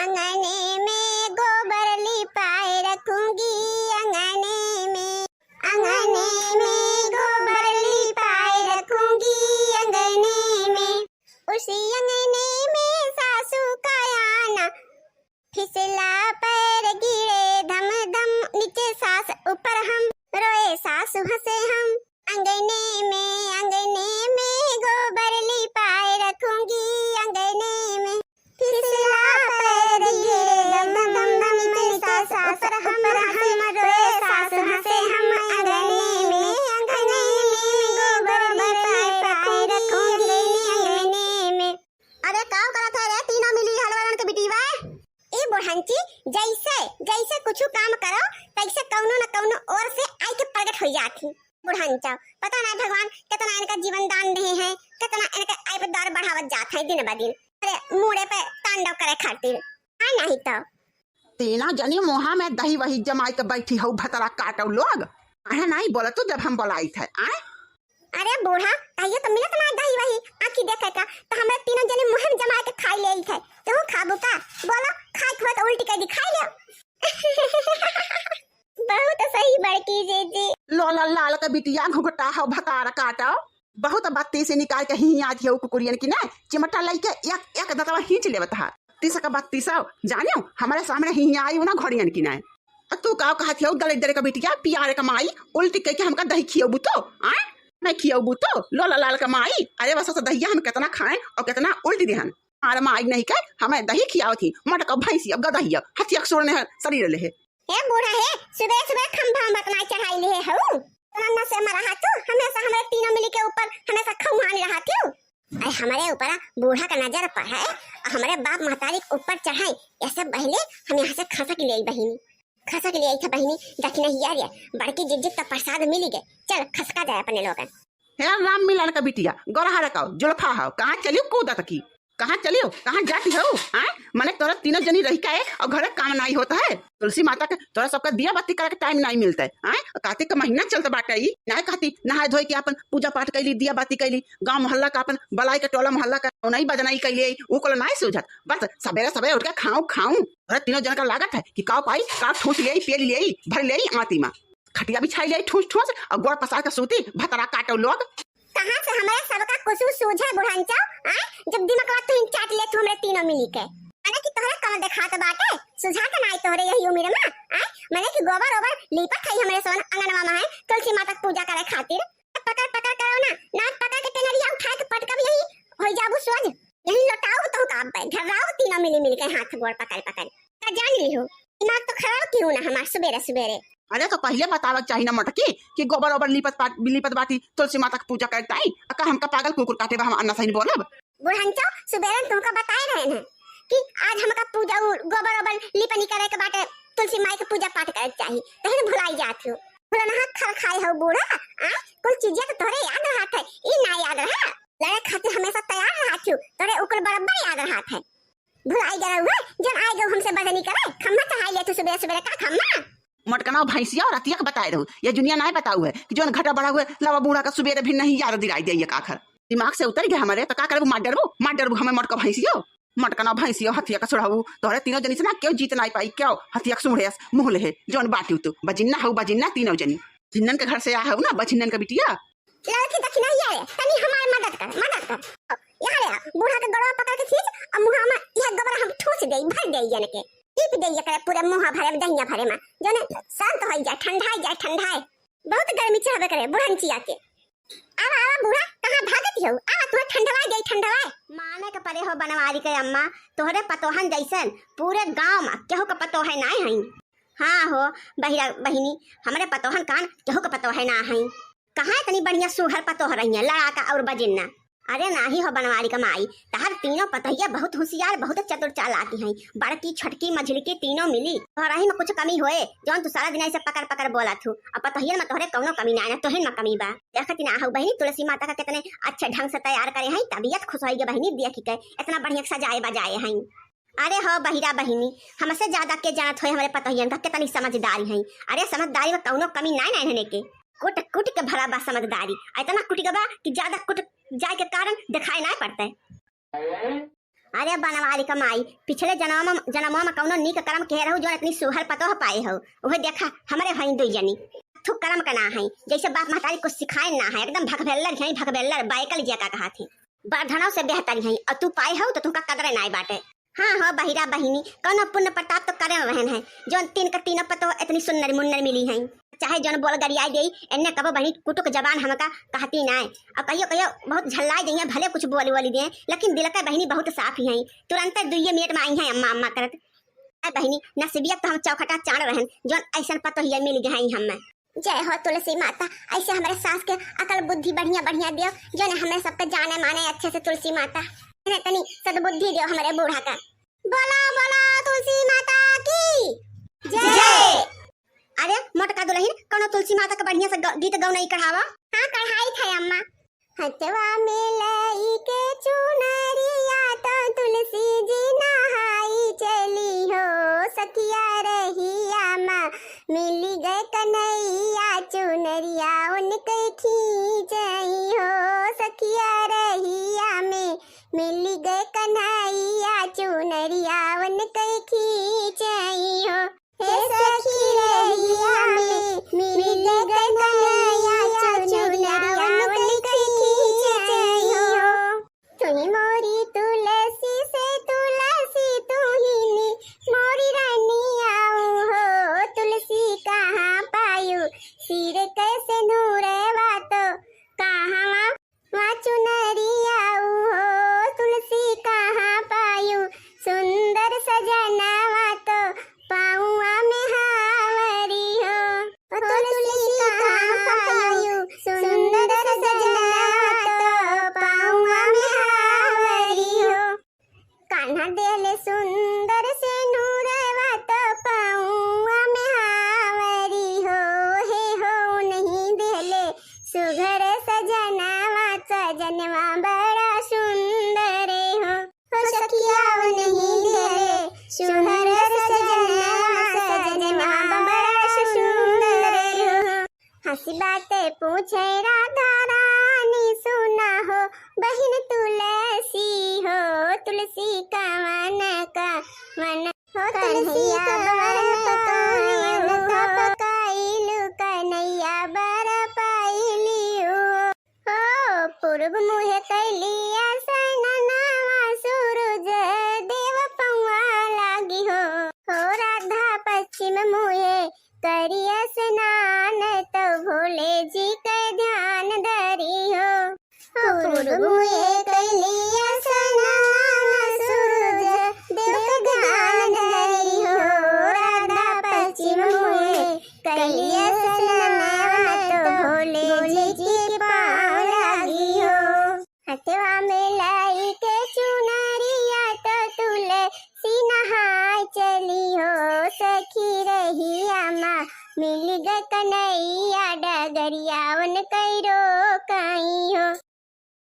अंगने में गोबर लिपाए रखूंगी, अंगने में गोबर लिपाए रखूंगी, अंगने में उसी अंगने में सासू का आना, फिसला पैर गिरे धम धम, नीचे सास ऊपर हम, रोए सासू हंसे हम। अंगने में गोबर लिपाए रखूंगी, अंगने में फिसला पैर गिरे धम धम, नीचे सास ऊपर हम, रोए सासू हंसे हम। अंगने में गोबर लिपाए रखूंगी, अंगने में। अरे का करत है रे तीनों मिली हलवारन के बिटिवा? ए बुढ़ंची, जैसे जैसे कुछ काम करो तैसे कौनो न कौनो और से आई के प्रकट हो जाती। बुढ़ंचा पता नहीं भगवान कितना इनका जीवन दान दे हैं, कितना इनका आई पे दर बढ़ावत जाता है दिन ब दिन। अरे मुड़े पे तांडव करे खातिर आ नहीं तो तीना जनी मुहा में दही वही जमाई के बैठी हो भतरा काटो लोग। अरे नहीं बोला तू जब हम बोलाई थे आए। अरे बूढ़ा कहियो तो मिलत ना दही वही आखी देखे का तो हमरा तीनों जने मुंह में जमा के खाई ले थे। तू खाबू का? बोलो खाई खो तो उल्टी कर दिखाई ले। बहुत सही बड़की जीजी। लोला लाल का बिटिया घुघटा हो भतारा काटो। बहुत बत्ती से निकाल के ही आती है कुकुरियन की ना चिमटा लेके एक एक दतवा खींच लेवत है। 30 का 32 जानियो हमारे सामने ही आई ना घोड़ियन की ना। तू का कहती हो दले दले का बिटिया पियारे का माई उल्टी कह के हमका दही खियो बुतो आए मैं खियो बुतो लोला लाल का माई। अरे बस दहिया हम कितना खाएं और कितना उल्टी देहन। हमारे माई नहीं कह हमें दही खियाओ थी मटका भैंसी अब गदहिया हथिया सोड़ने शरीर ले है। ए बूढ़ा है सुबह सुबह खंभा मतना चढ़ाई ले हूं तन्ना से मरा हाथ हमेशा हमारे तीनों मिली के ऊपर हमेशा खौहानी रहा थी। अरे हमारे ऊपर बूढ़ा का नजर पड़ा है हमारे बाप महतारी के ऊपर चढ़ाई ऐसे पहले हम यहाँ से खसा के लिए बहिनी खसा के लिए आई था बहिनी देखी नहीं यार बड़की जिज्जत का प्रसाद मिली गए। चल खसका जाए अपने लोगन। हे राम मिलन का बिटिया गोरहा रखाओ जुल्फा हो कहाँ चलियो कूदा तकी कहाँ चलियो कहाँ जाती हो आए मने तोरा तीनों जनी रही का और घर काम नहीं होता है। तुलसी माता के तोरा सबका दिया बत्ती करे के टाइम नहीं मिलता है आए कार्तिक का महीना चलता बाटे ई नहीं कहती नहाए धोए के अपन पूजा पाठ कैली दिया बाती कैली गांव मोहल्ला का अपन बलाई के टोला मोहल्ला का नहीं बजनाई कैली ऊ को नहीं सूझत बस सवेरे सवेरे उठ के खाऊं अरे तीनों जन का लागत है कि काव पाई का ठूस ले पेल ले भर ले आती माँ खटिया बिछाई ले ठूस और गोड़ पसार के सूती भतरा काटो लोग। कहां से हमारे सबका कुछ सूझे बुढ़ांचा जब दिमाग तू चाट ले तू हमरे तीनों मिली के माने कि तोहरे कम देखात बाटे सुझा के नहीं तोहरे यही उम्र में माने कि गोबर ओबर लीपत है हमरे सोन अंगनवा में है तुलसी माता की पूजा करे खातिर पकड़ करो ना नाक पकड़ के टेनरिया उठा के पटका भी यही हो जाबू सोज यही लटाओ तो का पे घराओ तीनों मिली के हाथ गोड़ पकड़ का जान ली हो दिमाग तो खराब क्यों ना हमार सवेरे। अरे तो पहले बतावक चाहिए ना मटकी कि गोबर ओबर लिपत बाटी तुलसी माता की पूजा करता है अका हमका पागल कुकुर काटे बा हम अन्ना सही बोलब। बुढ़ंचो सुबेरन तुमका बताए रहे हैं कि आज हमका पूजा गोबर ओबर लिपनी करे के बाटे तुलसी माई के पूजा पाठ करे चाहिए तहन भुलाई जात हो भुलाना खर खाए हो बूढ़ा कुछ चीजें तो तोरे याद रहत है ई ना याद रहा लड़े खातिर हमेशा तैयार रहत हो तोरे उकर बराबर याद रहत है भुलाई जा हुआ जब आए गो हमसे बदनी करे खम्मा चढ़ाई ले तू सुबह का खम्मा मटकना भैंसिया और रतिया बताए रहूं ये दुनिया नहीं बताऊ है कि जो घटा बड़ा हुए लवा बूढ़ा का सुबेरे भी नहीं याद दिलाई दे आखर दिमाग से उतर गया हमारे तो का करबू मार डरबू हमें मटका भैंसियो मटकना भैंसियो हथिया का सुड़ाऊ तोहरे तीनों जनी से ना क्यों जीत नहीं पाई क्यों हथिया सुड़े मुँह ले जौन बाटी तू बजिन्ना हो बजिन्ना तीनों जनी जिन्नन के घर से आ ना बजिन्नन का बिटिया लड़की दक्षिणा ही है तनी हमारी मदद कर यहाँ बूढ़ा के गड़वा पकड़ के खींच और मुँह में यह गोबर हम ठूस दे भर दे जन के टीप दे करे पूरे मुंह भरे दहिया भरे में जो ने शांत हो जाए ठंडाए बहुत गर्मी चाहबे करे बुढ़ंचिया के आवा बूढ़ा कहां भागत हो तू ठंडवाए माने के परे हो बनवारी के अम्मा तोहरे पतोहन जैसन पूरे गांव में केहू के पतो है ना है। हां हो बहिरा बहिनी हमरे पतोहन कान केहू के पतो है ना है कहां इतनी बढ़िया सुघर पतो रही है लड़ाका और बजिन्ना। अरे नाही हो बनवारी का माई तहर तीनों पतहिया बहुत होशियार बहुत चतुर चालाकी हैं बड़की छटकी मझली तीनों मिली तोहरा ही में कुछ कमी होए जौन तू सारा दिन ऐसे पकड़ बोला थू अब पतहिया में तोहरे कौनो कमी ना तोहन में कमी बा देखती ना हो बहनी तुलसी माता का कितने अच्छे ढंग से तैयार करे हैं तबीयत खुश होई बहनी देख के इतना बढ़िया सजाए बजाए हैं। अरे हो बहिरा बहिनी हमसे ज्यादा के जानत होए हमारे पतहियन का कितनी समझदारी हैं। अरे समझदारी में कौनो कमी ना रहने के कुट के भरा बा समझदारी इतना कुट के बा कि ज्यादा कुट जाए के कारण दिखाई ना पड़ता है। अरे बनवारी कमाई पिछले जन्मों में कौनो नीक कर्म कह रहू जो इतनी सुहर पतो पाए हो वह देखा हमारे भाई दो जनी थु कर्म का ना है जैसे बाप महतारी को सिखाए ना है एकदम भगबेल्लर है भगबेल्लर बाइकल जिया का कहा थी बर्धनों से बेहतर है और तू पाए हो तो तुमका कदर ना बाटे। हाँ हाँ बहिरा बहिनी कौनो पुण्य प्रताप तो करे रहन है जो तीन का तीनों पतो इतनी सुंदर मुन्नर मिली है चाहे जौन बोल गरियाई दे एने कबो बहनी कुटुक जबान हमका कहती ना और कहियो कहियो बहुत झल्लाई दे भले कुछ बोली बोली दे लेकिन दिल का बहनी बहुत साफ ही है तुरंत 2 मिनट में आई है अम्मा अम्मा करत बहनी नसीबियत तो हम चौखटा चाड़ रहन जौन ऐसा पतो ही मिल गई हम। जय हो तुलसी माता ऐसे हमारे सास के अकल बुद्धि बढ़िया बढ़िया दियो जो हमें सबके जाने माने अच्छे से तुलसी माता तनी सद्बुद्धि दियो हमारे बूढ़ा का। बोला बोला तुलसी माता की जय। अरे मोटका दुल्हन कौनो तुलसी माता का बढ़िया से गीत गौनाई कढ़ावा। हाँ कढ़ाई था अम्मा। हथवा में लाई के चुनरिया तो तुलसी जी नहाई चली हो सखिया रहिया माँ मिली गए कन्हैया चुनरिया उनके खींचई हो सखिया रहिया में मिली गए कन्हैया चुनरिया उनके खींचई हो हे सखी रहिया में मिली गए कन्हैया चुनरिया उनके खींचई हो। तुही मोरी तुलसी से तुलसी तुहिनी मोरी रानी आऊ हो तुलसी कहाँ पायू सिर कैसे नूरवा तो कहाँ वहाँ चुनरी आऊ हो तुलसी कहाँ पायू सुंदर सजनावा तो पाऊआ में हावरी हो तुलसी कहाँ पायू सुंदर सजनावा तो पाऊआ में हावरी हो। कान्हा देले सुंदर से नूरवा तो पाऊआ में हावरी हो हे हो नहीं देले सुघर सजनावा सजनवा बड़ा सुंदर हो सखिया नहीं देले सुघर सजनवा सजनवा बड़ा सुंदर हो। हंसी बातें पूछे राधा रानी सुना हो बहन तुलसी हो तुलसी का मन हो तुलसी का मन पकाइलु कन्हैया बर पाइलियो हो पूर्व मुहे कैलिया सननावा सूरज देव पौआ लागी हो राधा पश्चिम मुहे करिया स्नान तो भोले जी के ध्यान धरी हो पूर्व मुहे कैलिया सननावा सूरज देव के ध्यान धरी हो राधा पश्चिम मुहे कैलिया स्नान तो भोले जी के पाँव लागी हो। हथवा में लाई के चुनरिया तो तुलसी नहाय चली हो सखी रहिया माँ मिल गए कन्हैया डगरिया उन कैरो कहीं हो।